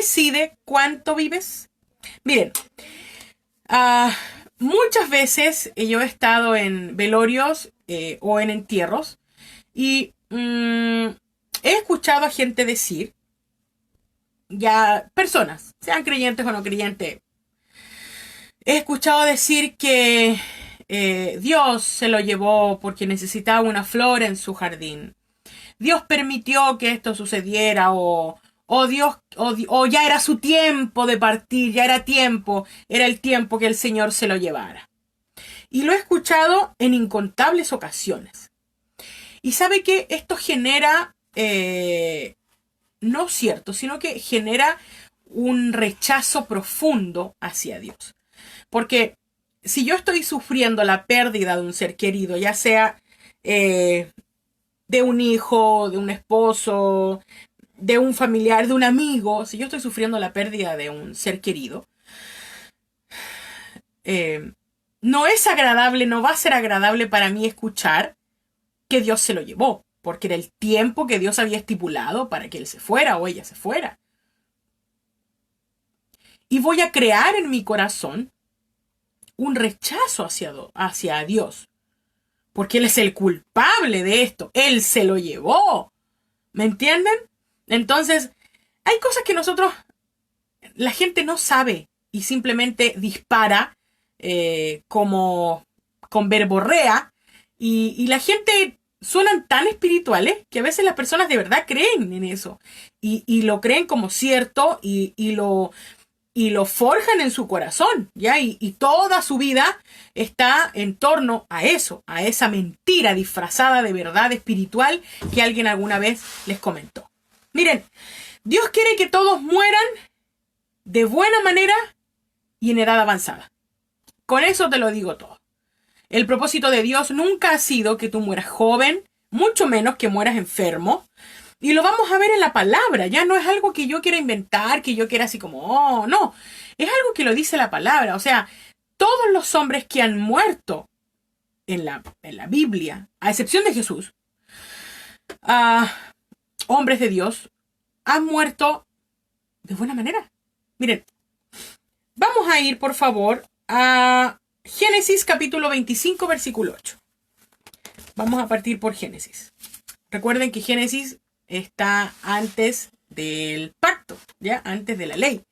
decide cuánto vives? Miren, muchas veces yo he estado en velorios o en entierros y he escuchado a gente decir, ya personas, sean creyentes o no creyentes, he escuchado decir que Dios se lo llevó porque necesitaba una flor en su jardín. Dios permitió que esto sucediera o Dios o ya era su tiempo de partir, ya era el tiempo que el Señor se lo llevara. Y lo he escuchado en incontables ocasiones. Y sabe que esto genera, no cierto, sino que genera un rechazo profundo hacia Dios. Porque si yo estoy sufriendo la pérdida de un ser querido, ya sea de un hijo, de un esposo, de un familiar, de un amigo, si yo estoy sufriendo la pérdida de un ser querido, no es agradable, no va a ser agradable para mí escuchar que Dios se lo llevó, porque era el tiempo que Dios había estipulado para que él se fuera o ella se fuera. Y voy a crear en mi corazón un rechazo hacia Dios, porque Él es el culpable de esto, Él se lo llevó, ¿me entienden? Entonces, hay cosas que la gente no sabe y simplemente dispara como con verborrea y la gente suenan tan espirituales que a veces las personas de verdad creen en eso y lo creen como cierto y lo forjan en su corazón, ¿ya? Y toda su vida está en torno a eso, a esa mentira disfrazada de verdad espiritual que alguien alguna vez les comentó. Miren, Dios quiere que todos mueran de buena manera y en edad avanzada. Con eso te lo digo todo. El propósito de Dios nunca ha sido que tú mueras joven, mucho menos que mueras enfermo. Y lo vamos a ver en la palabra, ya no es algo que yo quiera inventar, que yo quiera así como, oh, no. Es algo que lo dice la palabra. O sea, todos los hombres que han muerto en la Biblia, a excepción de Jesús, hombres de Dios, han muerto de buena manera. Miren, vamos a ir, por favor, a Génesis capítulo 25, versículo 8. Vamos a partir por Génesis. Recuerden que Génesis está antes del pacto, ¿ya? Antes de la ley,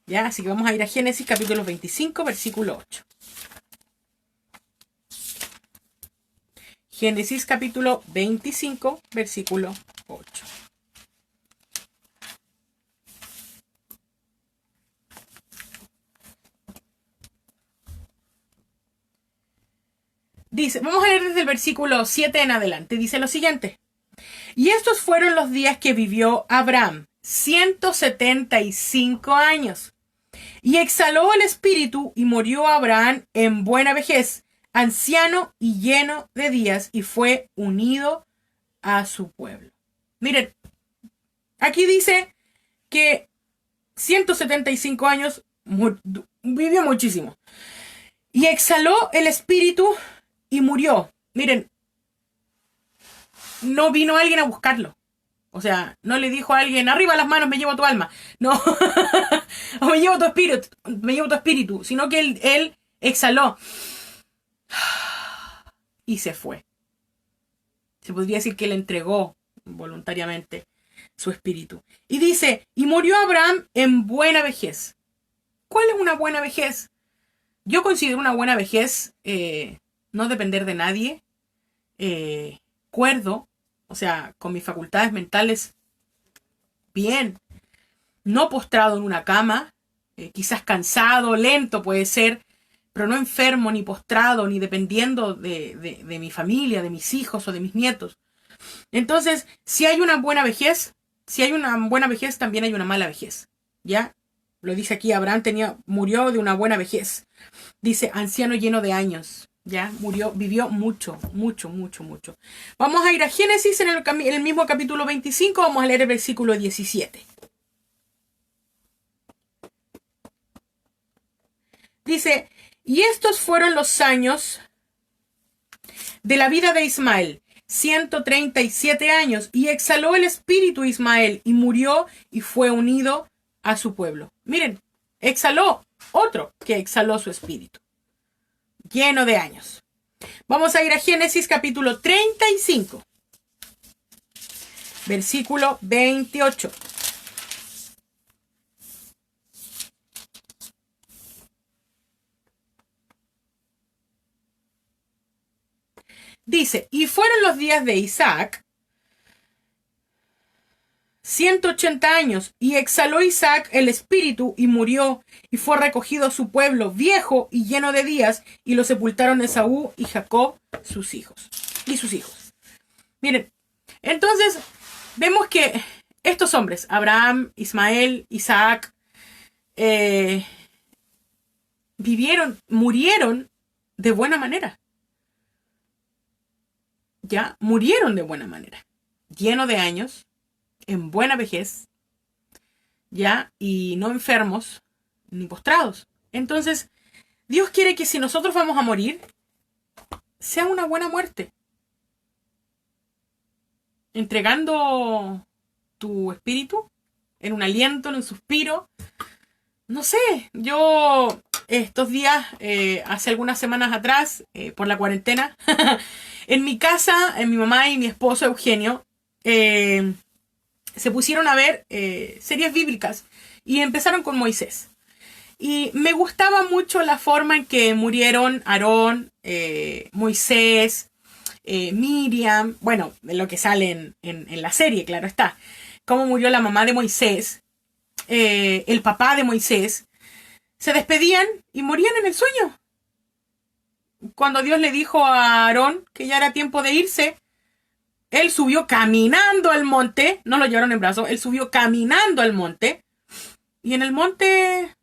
¿ya? Así que vamos a ir a Génesis capítulo 25, versículo 8. Génesis capítulo 25, versículo 8. Dice, vamos a leer desde el versículo 7 en adelante. Dice lo siguiente. Y estos fueron los días que vivió Abraham, 175 años. Y exhaló el espíritu y murió Abraham en buena vejez, anciano y lleno de días, y fue unido a su pueblo. Miren, aquí dice que 175 años vivió muchísimo. Y exhaló el espíritu y murió. Miren, no vino alguien a buscarlo. O sea, no le dijo a alguien, arriba las manos, me llevo tu alma. No, o me llevo tu espíritu, sino que él exhaló y se fue. Se podría decir que le entregó voluntariamente su espíritu. Y dice, y murió Abraham en buena vejez. ¿Cuál es una buena vejez? Yo considero una buena vejez no depender de nadie, cuerdo, o sea, con mis facultades mentales bien, no postrado en una cama, quizás cansado, lento puede ser, pero no enfermo, ni postrado, ni dependiendo de mi familia, de mis hijos o de mis nietos. Entonces, si hay una buena vejez, también hay una mala vejez, ¿ya? Lo dice aquí, Abraham murió de una buena vejez. Dice, anciano lleno de años. Ya, vivió mucho. Vamos a ir a Génesis en el mismo capítulo 25, vamos a leer el versículo 17. Dice, y estos fueron los años de la vida de Ismael, 137 años, y exhaló el espíritu Ismael, y murió y fue unido a su pueblo. Miren, exhaló otro que exhaló su espíritu, lleno de años. Vamos a ir a Génesis capítulo 35, versículo 28. Dice, y fueron los días de Isaac 180 años, y exhaló Isaac el espíritu y murió, y fue recogido a su pueblo viejo y lleno de días, y lo sepultaron Esaú y Jacob, sus hijos. Miren, entonces vemos que estos hombres, Abraham, Ismael, Isaac, murieron de buena manera. Ya, murieron de buena manera, lleno de años, en buena vejez, ya, y no enfermos ni postrados. Entonces, Dios quiere que si nosotros vamos a morir, sea una buena muerte. Entregando tu espíritu en un aliento, en un suspiro. No sé, yo estos días, hace algunas semanas atrás, por la cuarentena, en mi casa, mi mamá y mi esposo Eugenio, se pusieron a ver series bíblicas y empezaron con Moisés. Y me gustaba mucho la forma en que murieron Aarón, Moisés, Miriam, bueno, lo que sale en la serie, claro está. Cómo murió la mamá de Moisés, el papá de Moisés. Se despedían y morían en el sueño. Cuando Dios le dijo a Aarón que ya era tiempo de irse, él subió caminando al monte, no lo llevaron en brazos, él subió caminando al monte y en el monte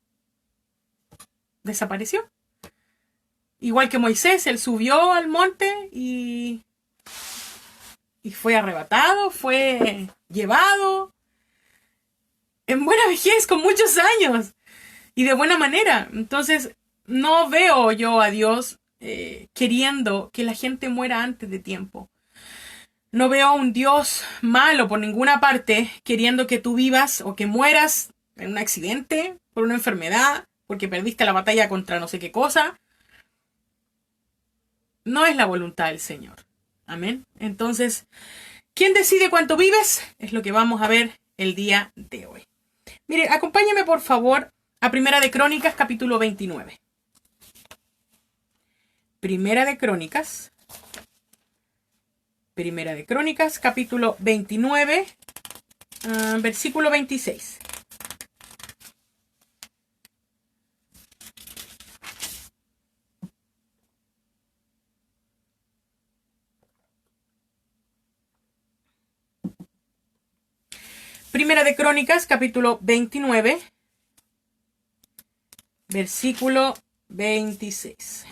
desapareció. Igual que Moisés, él subió al monte y fue arrebatado, fue llevado en buena vejez, con muchos años y de buena manera. Entonces, no veo yo a Dios queriendo que la gente muera antes de tiempo. No veo a un Dios malo por ninguna parte queriendo que tú vivas o que mueras en un accidente, por una enfermedad, porque perdiste la batalla contra no sé qué cosa. No es la voluntad del Señor. Amén. Entonces, ¿quién decide cuánto vives? Es lo que vamos a ver el día de hoy. Mire, acompáñeme por favor a Primera de Crónicas, capítulo 29. Primera de Crónicas, capítulo 29, versículo 26. Primera de Crónicas, capítulo 29, versículo 26.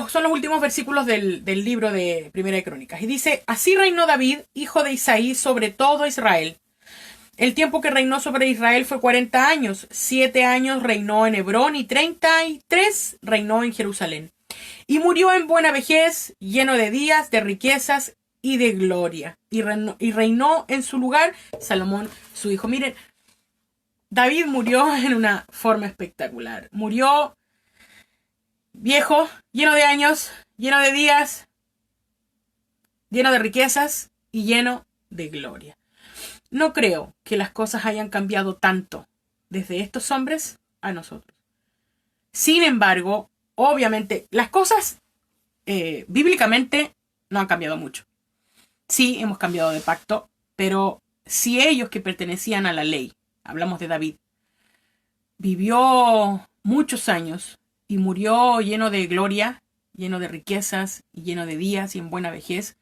Son los últimos versículos del libro de Primera de Crónicas. Y dice, así reinó David, hijo de Isaí, sobre todo Israel. El tiempo que reinó sobre Israel fue 40 años. 7 años reinó en Hebrón y 33 reinó en Jerusalén. Y murió en buena vejez, lleno de días, de riquezas y de gloria. Y reinó en su lugar Salomón, su hijo. Miren, David murió en una forma espectacular. Murió viejo, lleno de años, lleno de días, lleno de riquezas y lleno de gloria. No creo que las cosas hayan cambiado tanto desde estos hombres a nosotros. Sin embargo, obviamente, las cosas bíblicamente no han cambiado mucho. Sí, hemos cambiado de pacto, pero si ellos que pertenecían a la ley, hablamos de David, vivió muchos años y murió lleno de gloria, lleno de riquezas, y lleno de días y en buena vejez,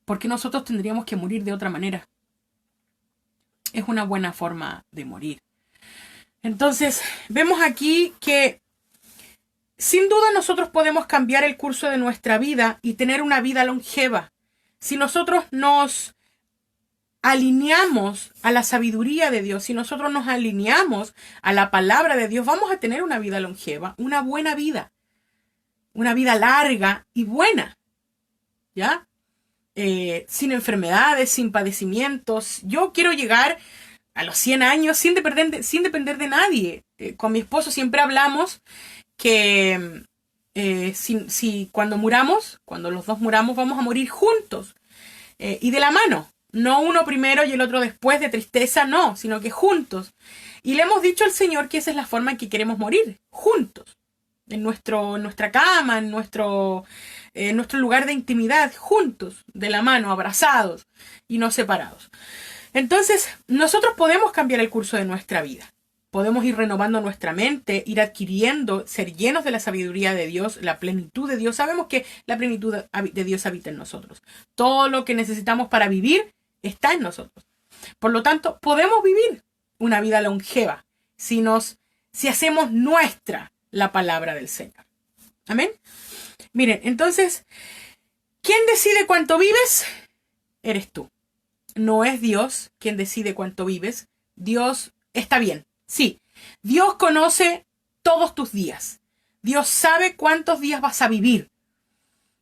¿por qué nosotros tendríamos que morir de otra manera? Es una buena forma de morir. Entonces, vemos aquí que sin duda nosotros podemos cambiar el curso de nuestra vida y tener una vida longeva. Si nosotros nos alineamos a la sabiduría de Dios, si nosotros nos alineamos a la palabra de Dios, vamos a tener una vida longeva, una buena vida, una vida larga y buena, ¿ya? sin enfermedades, sin padecimientos. Yo quiero llegar a los 100 años sin depender de nadie. Con mi esposo siempre hablamos que si cuando muramos, cuando los dos muramos, vamos a morir juntos y de la mano. No uno primero y el otro después de tristeza, no, sino que juntos. Y le hemos dicho al Señor que esa es la forma en que queremos morir, juntos. En nuestra cama, en nuestro lugar de intimidad, juntos, de la mano, abrazados y no separados. Entonces, nosotros podemos cambiar el curso de nuestra vida. Podemos ir renovando nuestra mente, ir adquiriendo, ser llenos de la sabiduría de Dios, la plenitud de Dios. Sabemos que la plenitud de Dios habita en nosotros. Todo lo que necesitamos para vivir está en nosotros. Por lo tanto, podemos vivir una vida longeva si hacemos nuestra la palabra del Señor. Amén. Miren, entonces, ¿quién decide cuánto vives? Eres tú. No es Dios quien decide cuánto vives. Dios está bien. Sí, Dios conoce todos tus días. Dios sabe cuántos días vas a vivir.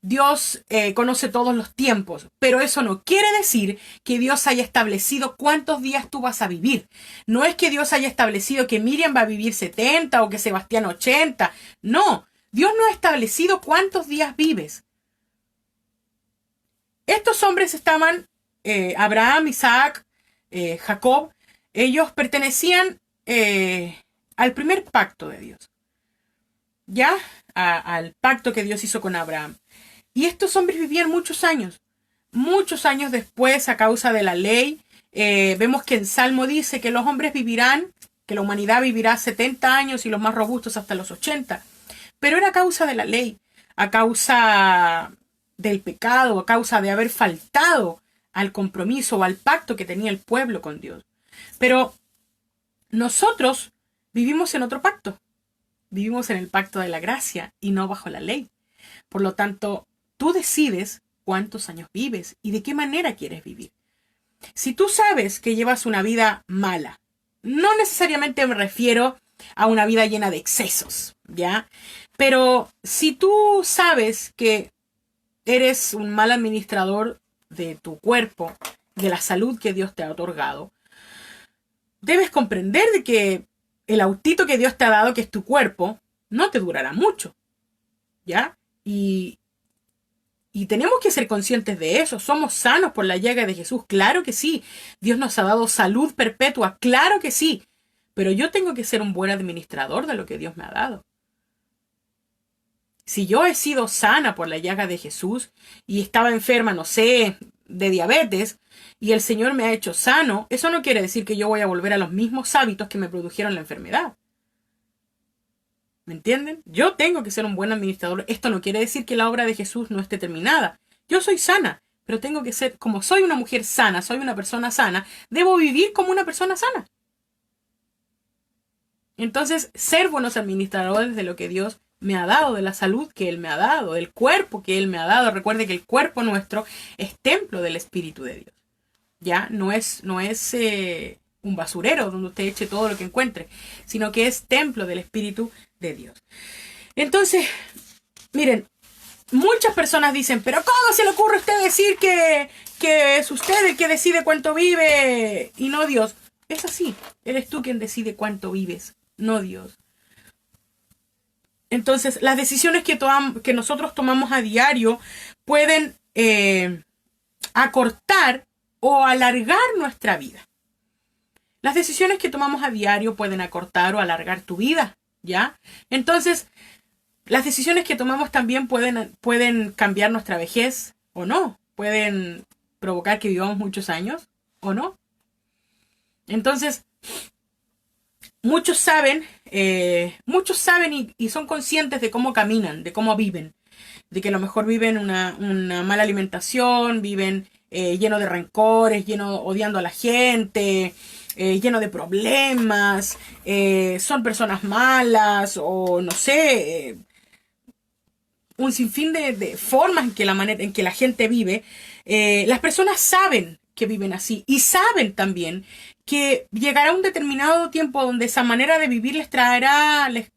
Dios conoce todos los tiempos, pero eso no quiere decir que Dios haya establecido cuántos días tú vas a vivir. No es que Dios haya establecido que Miriam va a vivir 70 o que Sebastián 80. No, Dios no ha establecido cuántos días vives. Estos hombres estaban, Abraham, Isaac, Jacob, ellos pertenecían al primer pacto de Dios, ¿ya? Al pacto que Dios hizo con Abraham. Y estos hombres vivían muchos años después a causa de la ley. Vemos que en Salmo dice que los hombres vivirán, que la humanidad vivirá 70 años y los más robustos hasta los 80. Pero era a causa de la ley, a causa del pecado, a causa de haber faltado al compromiso o al pacto que tenía el pueblo con Dios. Pero nosotros vivimos en otro pacto. Vivimos en el pacto de la gracia y no bajo la ley. Por lo tanto, tú decides cuántos años vives y de qué manera quieres vivir. Si tú sabes que llevas una vida mala, no necesariamente me refiero a una vida llena de excesos, ¿ya? Pero si tú sabes que eres un mal administrador de tu cuerpo, de la salud que Dios te ha otorgado, debes comprender de que el autito que Dios te ha dado, que es tu cuerpo, no te durará mucho, ¿ya? Y tenemos que ser conscientes de eso. Somos sanos por la llaga de Jesús, claro que sí. Dios nos ha dado salud perpetua, claro que sí. Pero yo tengo que ser un buen administrador de lo que Dios me ha dado. Si yo he sido sana por la llaga de Jesús y estaba enferma, no sé, de diabetes, y el Señor me ha hecho sano, eso no quiere decir que yo voy a volver a los mismos hábitos que me produjeron la enfermedad. ¿Me entienden? Yo tengo que ser un buen administrador. Esto no quiere decir que la obra de Jesús no esté terminada. Yo soy sana, pero tengo que ser, como soy una mujer sana, soy una persona sana, debo vivir como una persona sana. Entonces, ser buenos administradores de lo que Dios me ha dado, de la salud que Él me ha dado, del cuerpo que Él me ha dado. Recuerde que el cuerpo nuestro es templo del Espíritu de Dios. Ya, no es un basurero donde usted eche todo lo que encuentre, sino que es templo del Espíritu de Dios. Entonces, miren, muchas personas dicen, pero ¿cómo se le ocurre a usted decir que es usted el que decide cuánto vive y no Dios? Es así, eres tú quien decide cuánto vives, no Dios. Entonces, las decisiones que nosotros tomamos a diario pueden acortar o alargar nuestra vida. Las decisiones que tomamos a diario pueden acortar o alargar tu vida, ¿ya? Entonces, las decisiones que tomamos también pueden cambiar nuestra vejez o no. Pueden provocar que vivamos muchos años o no. Entonces, muchos saben y son conscientes de cómo caminan, de cómo viven. De que a lo mejor viven una mala alimentación, viven lleno de rencores, odiando a la gente, lleno de problemas, son personas malas o no sé, un sinfín de formas en que la gente vive. Las personas saben que viven así y saben también que llegará un determinado tiempo donde esa manera de vivir les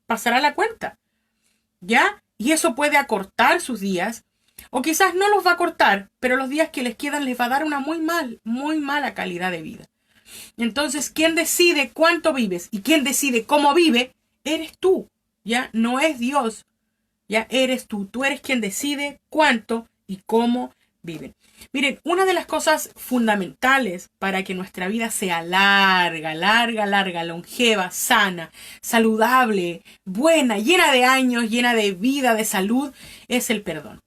pasará la cuenta, ¿ya? Y eso puede acortar sus días O quizás no los va a cortar, pero los días que les quedan les va a dar una muy mala calidad de vida. Entonces, quien decide cuánto vives y quien decide cómo vive, eres tú. Ya no es Dios. Ya eres tú. Tú eres quien decide cuánto y cómo viven. Miren, una de las cosas fundamentales para que nuestra vida sea larga, longeva, sana, saludable, buena, llena de años, llena de vida, de salud, es el perdón.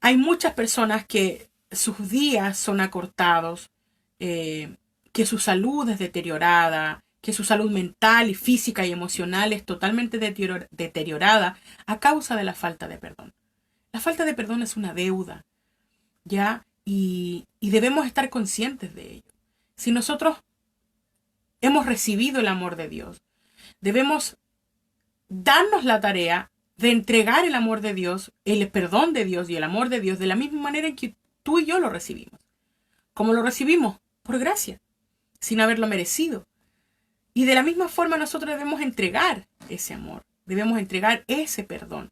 Hay muchas personas que sus días son acortados, que su salud es deteriorada, que su salud mental y física y emocional es totalmente deteriorada a causa de la falta de perdón. La falta de perdón es una deuda, ¿ya? Y debemos estar conscientes de ello. Si nosotros hemos recibido el amor de Dios, debemos darnos la tarea de entregar el amor de Dios, el perdón de Dios y el amor de Dios de la misma manera en que tú y yo lo recibimos. ¿Cómo lo recibimos? Por gracia, sin haberlo merecido. Y de la misma forma nosotros debemos entregar ese amor, debemos entregar ese perdón.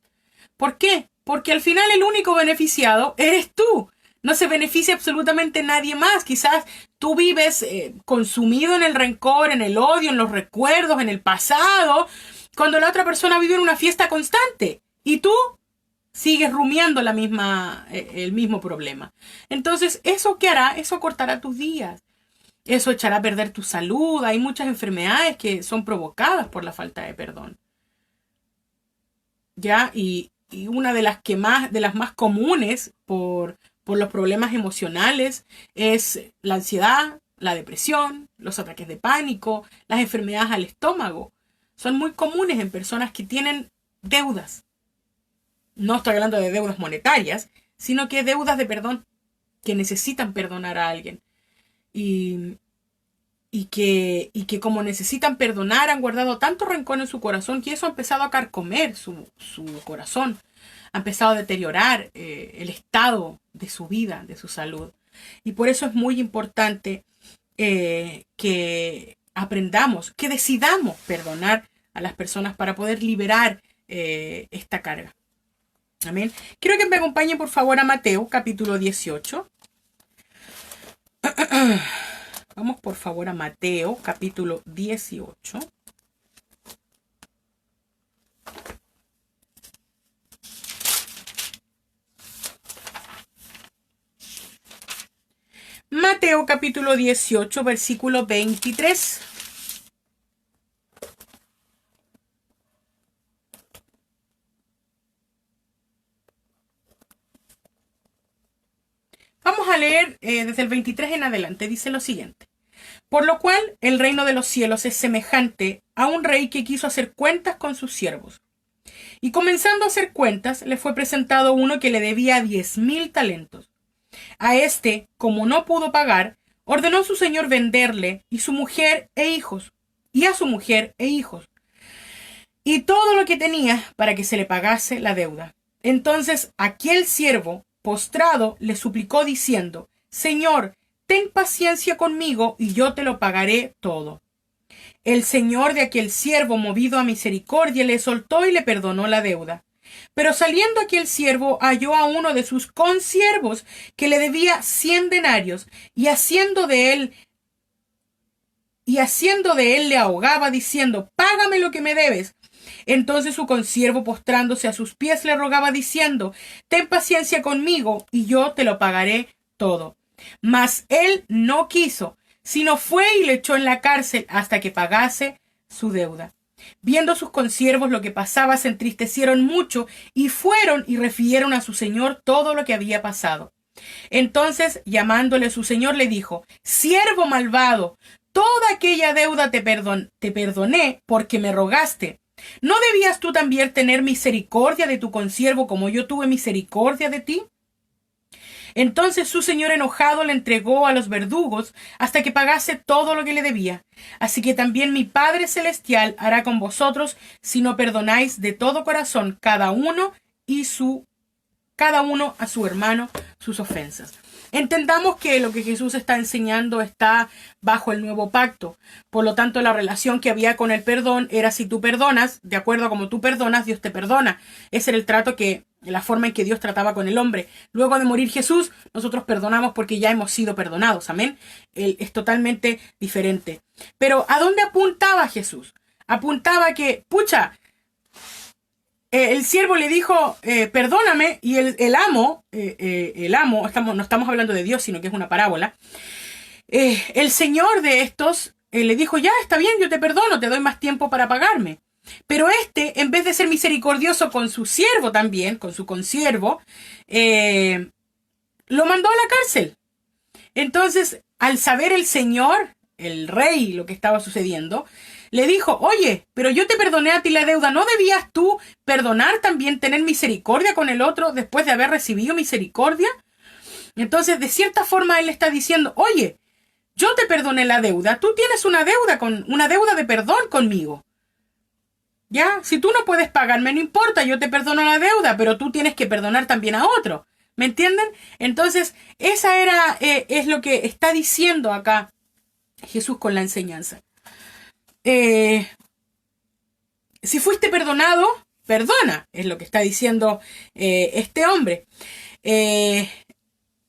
¿Por qué? Porque al final el único beneficiado eres tú. No se beneficia absolutamente nadie más. Quizás tú vives consumido en el rencor, en el odio, en los recuerdos, en el pasado, cuando la otra persona vive en una fiesta constante y tú sigues rumiando el mismo problema. Entonces, ¿eso qué hará? Eso cortará tus días. Eso echará a perder tu salud. Hay muchas enfermedades que son provocadas por la falta de perdón. ¿Ya? Y una de las más comunes por los problemas emocionales es la ansiedad, la depresión, los ataques de pánico, las enfermedades al estómago. Son muy comunes en personas que tienen deudas. No estoy hablando de deudas monetarias, sino que deudas de perdón, que necesitan perdonar a alguien. Y que como necesitan perdonar, han guardado tanto rencor en su corazón que eso ha empezado a carcomer su corazón. Ha empezado a deteriorar el estado de su vida, de su salud. Y por eso es muy importante que aprendamos, que decidamos perdonar a las personas para poder liberar esta carga. Amén. Quiero que me acompañen por favor a Mateo, capítulo 18. Vamos por favor a Mateo, capítulo 18. Mateo, capítulo 18, versículo 23. Vamos a leer desde el 23 en adelante. Dice lo siguiente. Por lo cual el reino de los cielos es semejante a un rey que quiso hacer cuentas con sus siervos. Y comenzando a hacer cuentas, le fue presentado uno que le debía 10,000 talentos. A este, como no pudo pagar, ordenó su señor venderle y su mujer e hijos, y a su mujer e hijos, y todo lo que tenía para que se le pagase la deuda. Entonces aquel siervo, postrado, le suplicó diciendo: Señor, ten paciencia conmigo y yo te lo pagaré todo. El señor de aquel siervo, movido a misericordia, le soltó y le perdonó la deuda. Pero saliendo aquel siervo halló a uno de sus consiervos que le debía 100 denarios y haciendo de él le ahogaba diciendo: Págame lo que me debes. Entonces su consiervo, postrándose a sus pies, le rogaba diciendo: Ten paciencia conmigo y yo te lo pagaré todo. Mas él no quiso, sino fue y le echó en la cárcel hasta que pagase su deuda. Viendo sus consiervos lo que pasaba, se entristecieron mucho y fueron y refirieron a su señor todo lo que había pasado. Entonces, llamándole su señor, le dijo: Siervo malvado, toda aquella deuda te perdoné porque me rogaste. ¿No debías tú también tener misericordia de tu consiervo como yo tuve misericordia de ti? Entonces su señor enojado le entregó a los verdugos hasta que pagase todo lo que le debía. Así que también mi Padre Celestial hará con vosotros si no perdonáis de todo corazón cada uno a su hermano sus ofensas. Entendamos que lo que Jesús está enseñando está bajo el nuevo pacto. Por lo tanto, la relación que había con el perdón era si tú perdonas, de acuerdo a como tú perdonas, Dios te perdona. Ese era el trato la forma en que Dios trataba con el hombre. Luego de morir Jesús, nosotros perdonamos porque ya hemos sido perdonados. Amén. Es totalmente diferente. Pero ¿a dónde apuntaba Jesús? Apuntaba que, pucha, el siervo le dijo, perdóname, y el amo, no estamos hablando de Dios, sino que es una parábola, el señor de estos le dijo, ya, está bien, yo te perdono, te doy más tiempo para pagarme. Pero en vez de ser misericordioso con su siervo también, con su consiervo, lo mandó a la cárcel. Entonces, al saber el señor, el rey, lo que estaba sucediendo, le dijo, oye, pero yo te perdoné a ti la deuda, ¿no debías tú perdonar también, tener misericordia con el otro después de haber recibido misericordia? Entonces, de cierta forma, él está diciendo, oye, yo te perdoné la deuda, tú tienes una deuda de perdón conmigo. ¿Ya? Si tú no puedes pagarme, no importa, yo te perdono la deuda, pero tú tienes que perdonar también a otro. ¿Me entienden? Entonces, es lo que está diciendo acá Jesús con la enseñanza. Si fuiste perdonado, perdona, es lo que está diciendo este hombre.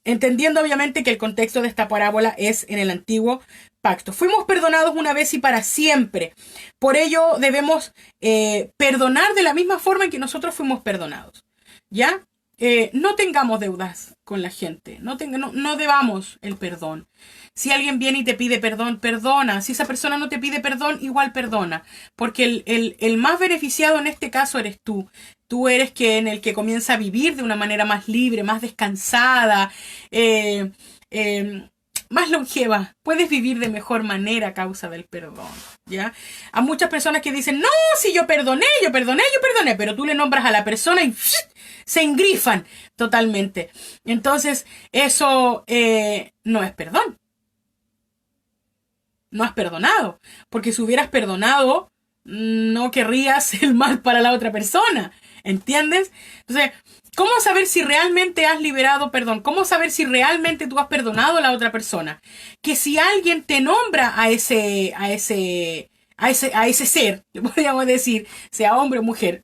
Entendiendo obviamente que el contexto de esta parábola es en el antiguo pacto. Fuimos perdonados una vez y para siempre. Por ello debemos perdonar de la misma forma en que nosotros fuimos perdonados. ¿Ya? No tengamos deudas con la gente. No debamos el perdón. Si alguien viene y te pide perdón, perdona. Si esa persona no te pide perdón, igual perdona. Porque el más beneficiado en este caso eres tú. Tú eres el que comienza a vivir de una manera más libre, más descansada, más longeva. Puedes vivir de mejor manera a causa del perdón, ¿ya? A muchas personas que dicen, no, si yo perdoné, pero tú le nombras a la persona y se engrifan totalmente. Entonces, eso no es perdón. No has perdonado, porque si hubieras perdonado, no querrías el mal para la otra persona, ¿entiendes? Entonces, ¿cómo saber si realmente has liberado perdón? ¿Cómo saber si realmente tú has perdonado a la otra persona? Que si alguien te nombra a ese ser, podríamos decir, sea hombre o mujer,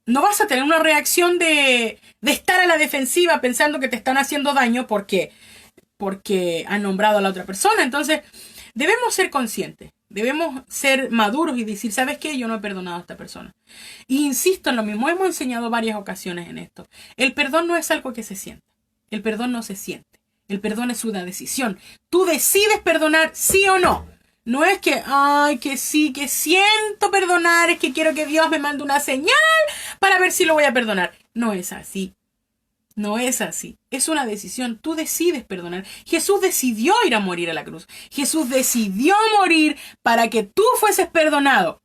no vas a tener una reacción de estar a la defensiva pensando que te están haciendo daño porque han nombrado a la otra persona. Entonces, debemos ser conscientes, debemos ser maduros y decir, ¿sabes qué? Yo no he perdonado a esta persona. Y insisto en lo mismo, hemos enseñado varias ocasiones en esto. El perdón no es algo que se sienta. El perdón no se siente. El perdón es una decisión. Tú decides perdonar sí o no. No es que, ay, que sí, que siento perdonar, es que quiero que Dios me mande una señal para ver si lo voy a perdonar. No es así. No es así. Es una decisión. Tú decides perdonar. Jesús decidió ir a morir a la cruz. Jesús decidió morir para que tú fueses perdonado.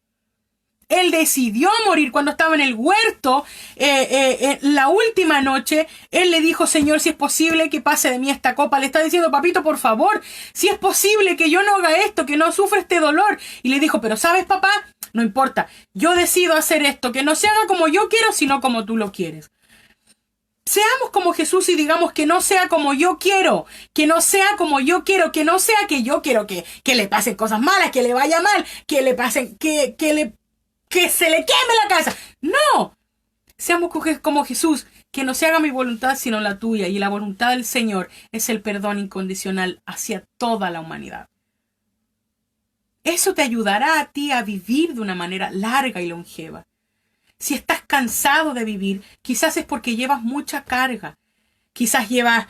Él decidió morir cuando estaba en el huerto. La última noche, Él le dijo, Señor, si es posible que pase de mí esta copa. Le está diciendo, papito, por favor, si es posible que yo no haga esto, que no sufra este dolor. Y le dijo, pero ¿sabes, papá? No importa. Yo decido hacer esto. Que no se haga como yo quiero, sino como tú lo quieres. Seamos como Jesús y digamos que no sea como yo quiero, que no sea como yo quiero, que no sea que yo quiero que le pasen cosas malas, que le vaya mal, que le pasen, que se le queme la cabeza. No, seamos como Jesús, que no se haga mi voluntad sino la tuya, y la voluntad del Señor es el perdón incondicional hacia toda la humanidad. Eso te ayudará a ti a vivir de una manera larga y longeva. Si estás cansado de vivir, quizás es porque llevas mucha carga. Quizás llevas,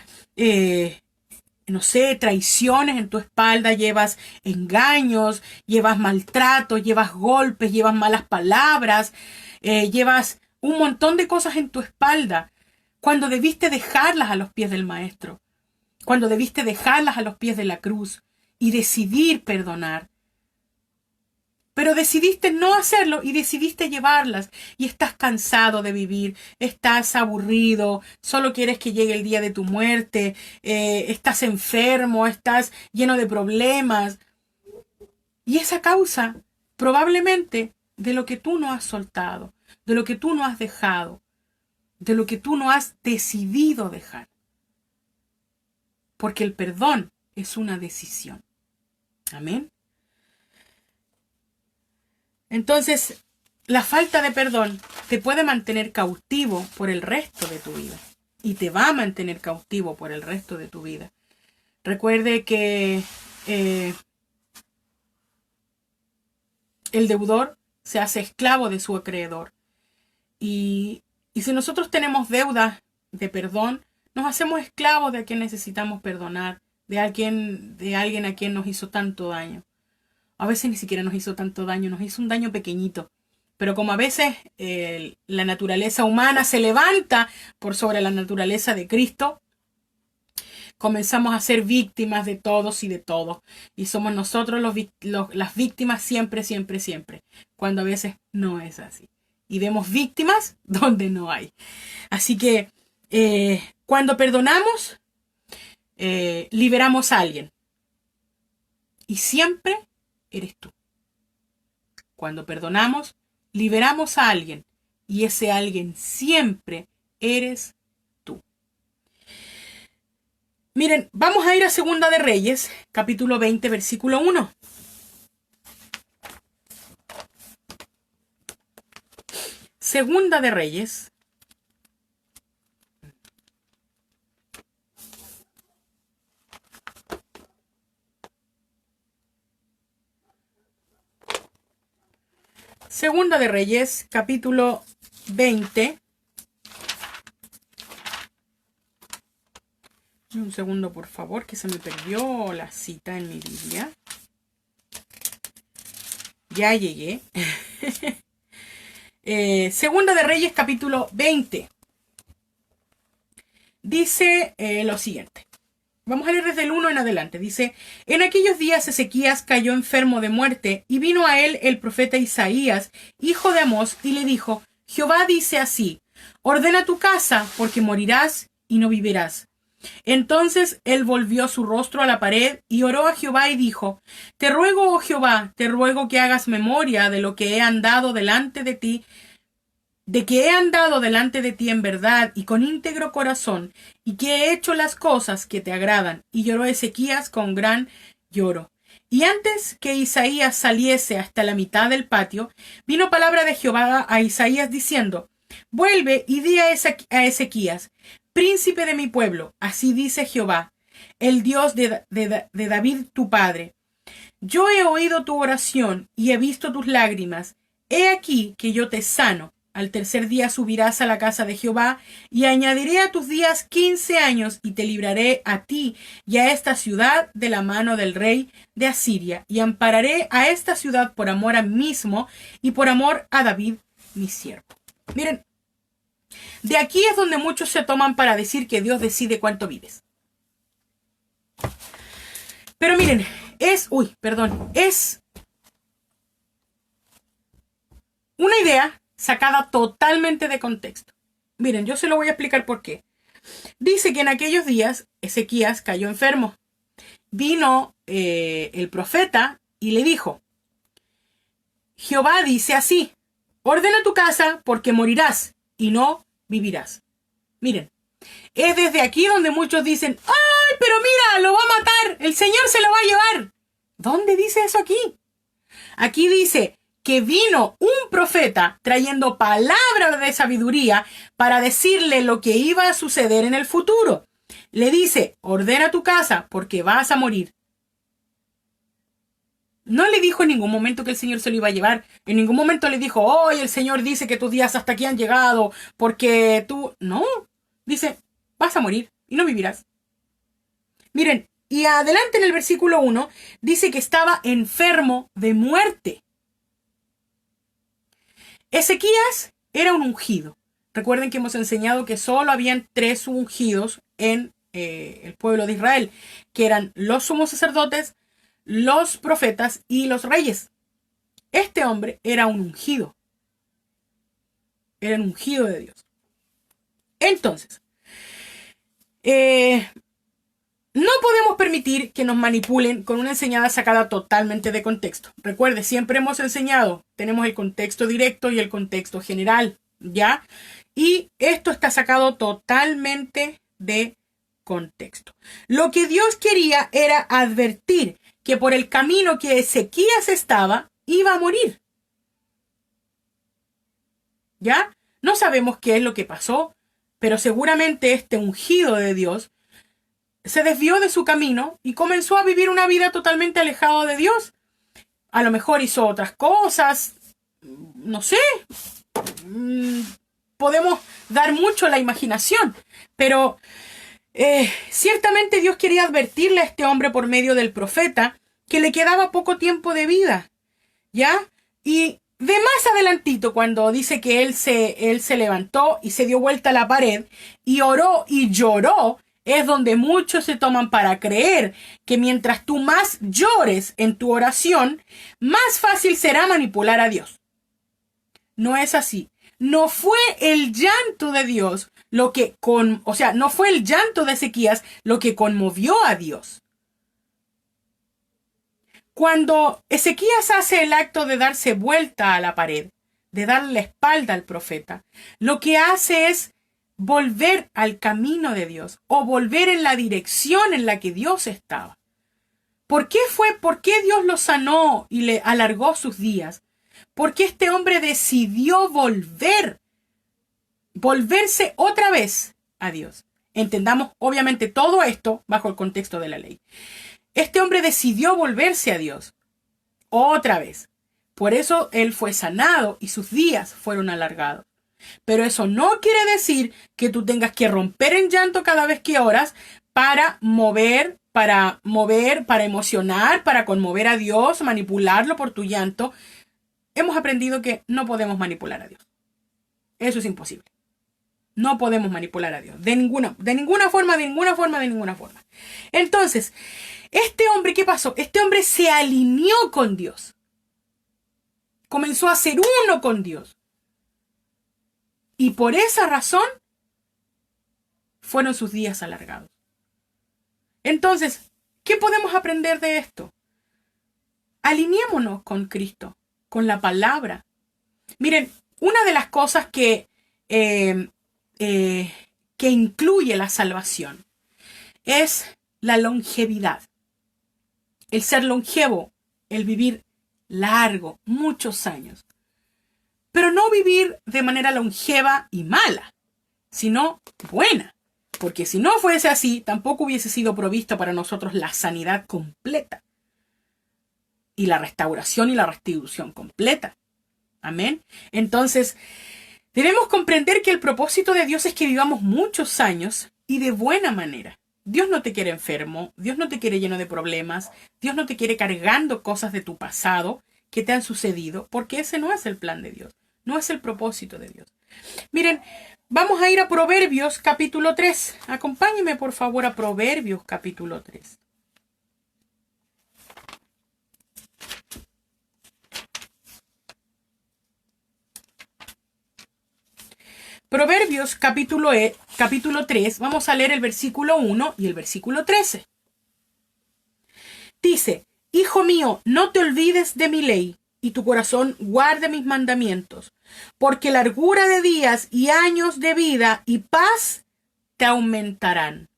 no sé, traiciones en tu espalda, llevas engaños, llevas maltratos, llevas golpes, llevas malas palabras, llevas un montón de cosas en tu espalda, cuando debiste dejarlas a los pies del Maestro, cuando debiste dejarlas a los pies de la cruz y decidir perdonar. Pero decidiste no hacerlo y decidiste llevarlas y estás cansado de vivir, estás aburrido, solo quieres que llegue el día de tu muerte, estás enfermo, estás lleno de problemas. Y esa causa probablemente de lo que tú no has soltado, de lo que tú no has dejado, de lo que tú no has decidido dejar. porque el perdón es una decisión. Amén. Entonces, la falta de perdón te puede mantener cautivo por el resto de tu vida. Y te va a mantener cautivo por el resto de tu vida. Recuerde que el deudor se hace esclavo de su acreedor. Y si nosotros tenemos deudas de perdón, nos hacemos esclavos de a quien necesitamos perdonar, de alguien a quien nos hizo tanto daño. A veces ni siquiera nos hizo tanto daño, nos hizo un daño pequeñito. Pero como a veces la naturaleza humana se levanta por sobre la naturaleza de Cristo, comenzamos a ser víctimas de todos y de todos. Y somos nosotros las víctimas siempre, siempre, siempre. Cuando a veces no es así. Y vemos víctimas donde no hay. Así que cuando perdonamos, liberamos a alguien. Y siempre eres tú. Cuando perdonamos, liberamos a alguien. Y ese alguien siempre eres tú. Miren, vamos a ir a Segunda de Reyes, capítulo 20, versículo 1. Segunda de Reyes. Segunda de Reyes, capítulo 20. Un segundo, por favor, que se me perdió la cita en mi Biblia. Ya llegué. Segunda de Reyes, capítulo 20. Dice lo siguiente. Vamos a leer desde el 1 en adelante. Dice, en aquellos días Ezequías cayó enfermo de muerte, y vino a él el profeta Isaías, hijo de Amós, y le dijo, Jehová dice así, ordena tu casa, porque morirás y no vivirás. Entonces él volvió su rostro a la pared y oró a Jehová y dijo, te ruego, oh Jehová, te ruego que hagas memoria de lo que he andado delante de ti, de que he andado delante de ti en verdad y con íntegro corazón, y que he hecho las cosas que te agradan. Y lloró Ezequías con gran lloro. Y antes que Isaías saliese hasta la mitad del patio, vino palabra de Jehová a Isaías diciendo, vuelve y di a Ezequías, príncipe de mi pueblo, así dice Jehová, el Dios de David tu padre. Yo he oído tu oración y he visto tus lágrimas. He aquí que yo te sano. Al tercer día subirás a la casa de Jehová, y añadiré a tus días 15 años, y te libraré a ti y a esta ciudad de la mano del rey de Asiria, y ampararé a esta ciudad por amor a mí mismo y por amor a David mi siervo. Miren, de aquí es donde muchos se toman para decir que Dios decide cuánto vives. Pero miren, es una idea sacada totalmente de contexto. Miren, yo se lo voy a explicar por qué. Dice que en aquellos días Ezequías cayó enfermo. Vino el profeta y le dijo, Jehová dice así, ordena tu casa porque morirás y no vivirás. Miren, es desde aquí donde muchos dicen, ¡ay, pero mira, lo va a matar! ¡El Señor se lo va a llevar! ¿Dónde dice eso aquí? Aquí dice que vino un profeta trayendo palabras de sabiduría para decirle lo que iba a suceder en el futuro. Le dice, ordena tu casa porque vas a morir. No le dijo en ningún momento que el Señor se lo iba a llevar. En ningún momento le dijo, hoy el Señor dice que tus días hasta aquí han llegado porque tú... No, dice, vas a morir y no vivirás. Miren, y adelante en el versículo 1 dice que estaba enfermo de muerte. Ezequías era un ungido. Recuerden que hemos enseñado que solo habían 3 ungidos en el pueblo de Israel, que eran los sumos sacerdotes, los profetas y los reyes. Este hombre era un ungido. Era un ungido de Dios. Entonces, no podemos permitir que nos manipulen con una enseñanza sacada totalmente de contexto. Recuerde, siempre hemos enseñado, tenemos el contexto directo y el contexto general, ¿ya? Y esto está sacado totalmente de contexto. Lo que Dios quería era advertir que por el camino que Ezequías estaba, iba a morir. ¿Ya? No sabemos qué es lo que pasó, pero seguramente este ungido de Dios se desvió de su camino y comenzó a vivir una vida totalmente alejado de Dios. A lo mejor hizo otras cosas, no sé, podemos dar mucho a la imaginación, pero ciertamente Dios quería advertirle a este hombre por medio del profeta que le quedaba poco tiempo de vida, ¿ya? Y de más adelantito, cuando dice que él se levantó y se dio vuelta a la pared y oró y lloró, es donde muchos se toman para creer que mientras tú más llores en tu oración, más fácil será manipular a Dios. No es así. No fue el llanto de Dios lo que no fue el llanto de Ezequías lo que conmovió a Dios. Cuando Ezequías hace el acto de darse vuelta a la pared, de darle la espalda al profeta, lo que hace es volver al camino de Dios o volver en la dirección en la que Dios estaba. ¿Por qué Dios lo sanó y le alargó sus días? Porque este hombre decidió volverse otra vez a Dios. Entendamos obviamente todo esto bajo el contexto de la ley. Este hombre decidió volverse a Dios otra vez. Por eso él fue sanado y sus días fueron alargados. Pero eso no quiere decir que tú tengas que romper en llanto cada vez que oras para para emocionar, para conmover a Dios, manipularlo por tu llanto. Hemos aprendido que no podemos manipular a Dios. Eso es imposible. No podemos manipular a Dios. De ninguna forma. Entonces, este hombre, ¿qué pasó? Este hombre se alineó con Dios. Comenzó a ser uno con Dios. Y por esa razón fueron sus días alargados. Entonces, ¿qué podemos aprender de esto? Alineémonos con Cristo, con la palabra. Miren, una de las cosas que incluye la salvación es la longevidad. El ser longevo, el vivir largo, muchos años. Pero no vivir de manera longeva y mala, sino buena. Porque si no fuese así, tampoco hubiese sido provisto para nosotros la sanidad completa. Y la restauración y la restitución completa. Amén. Entonces, debemos comprender que el propósito de Dios es que vivamos muchos años y de buena manera. Dios no te quiere enfermo, Dios no te quiere lleno de problemas, Dios no te quiere cargando cosas de tu pasado que te han sucedido, porque ese no es el plan de Dios, no es el propósito de Dios. Miren, vamos a ir a Proverbios capítulo 3. Acompáñenme por favor a Proverbios capítulo 3. Proverbios capítulo 3, vamos a leer el versículo 1 y el versículo 13. Dice, Hijo mío, no te olvides de mi ley, y tu corazón guarde mis mandamientos, porque largura de días y años de vida y paz te aumentarán.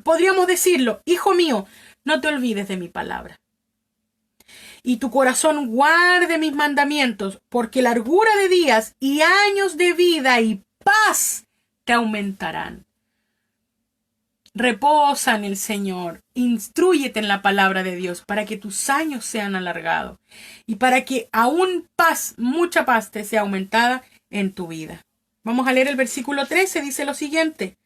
Podríamos decirlo, Hijo mío, no te olvides de mi palabra. Y tu corazón guarde mis mandamientos, porque largura de días y años de vida y paz te aumentarán. Reposa en el Señor, instrúyete en la palabra de Dios para que tus años sean alargados y para que aún mucha paz te sea aumentada en tu vida. Vamos a leer el versículo 13, dice lo siguiente.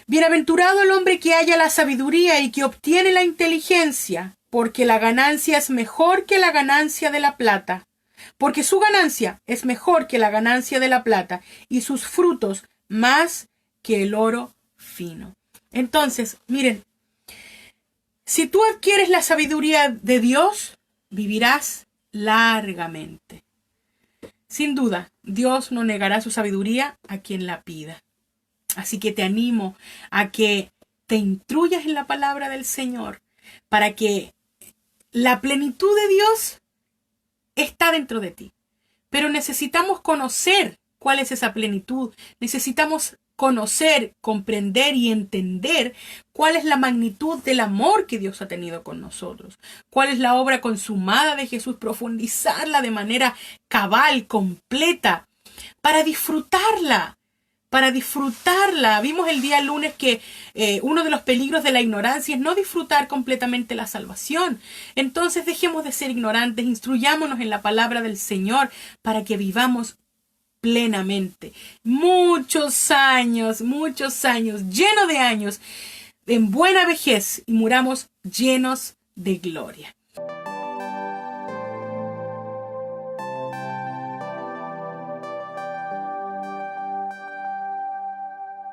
Bienaventurado el hombre que halla la sabiduría y que obtiene la inteligencia, porque la ganancia es mejor que la ganancia de la plata. Porque su ganancia es mejor que la ganancia de la plata y sus frutos más que el oro fino. Entonces, miren, si tú adquieres la sabiduría de Dios, vivirás largamente. Sin duda, Dios no negará su sabiduría a quien la pida. Así que te animo a que te instruyas en la palabra del Señor para que la plenitud de Dios está dentro de ti. Pero necesitamos conocer cuál es esa plenitud. Necesitamos conocer, comprender y entender cuál es la magnitud del amor que Dios ha tenido con nosotros, cuál es la obra consumada de Jesús, profundizarla de manera cabal, completa, para disfrutarla. Para disfrutarla. Vimos el día lunes que uno de los peligros de la ignorancia es no disfrutar completamente la salvación. Entonces dejemos de ser ignorantes, instruyámonos en la palabra del Señor para que vivamos plenamente. Muchos años, llenos de años, en buena vejez y muramos llenos de gloria.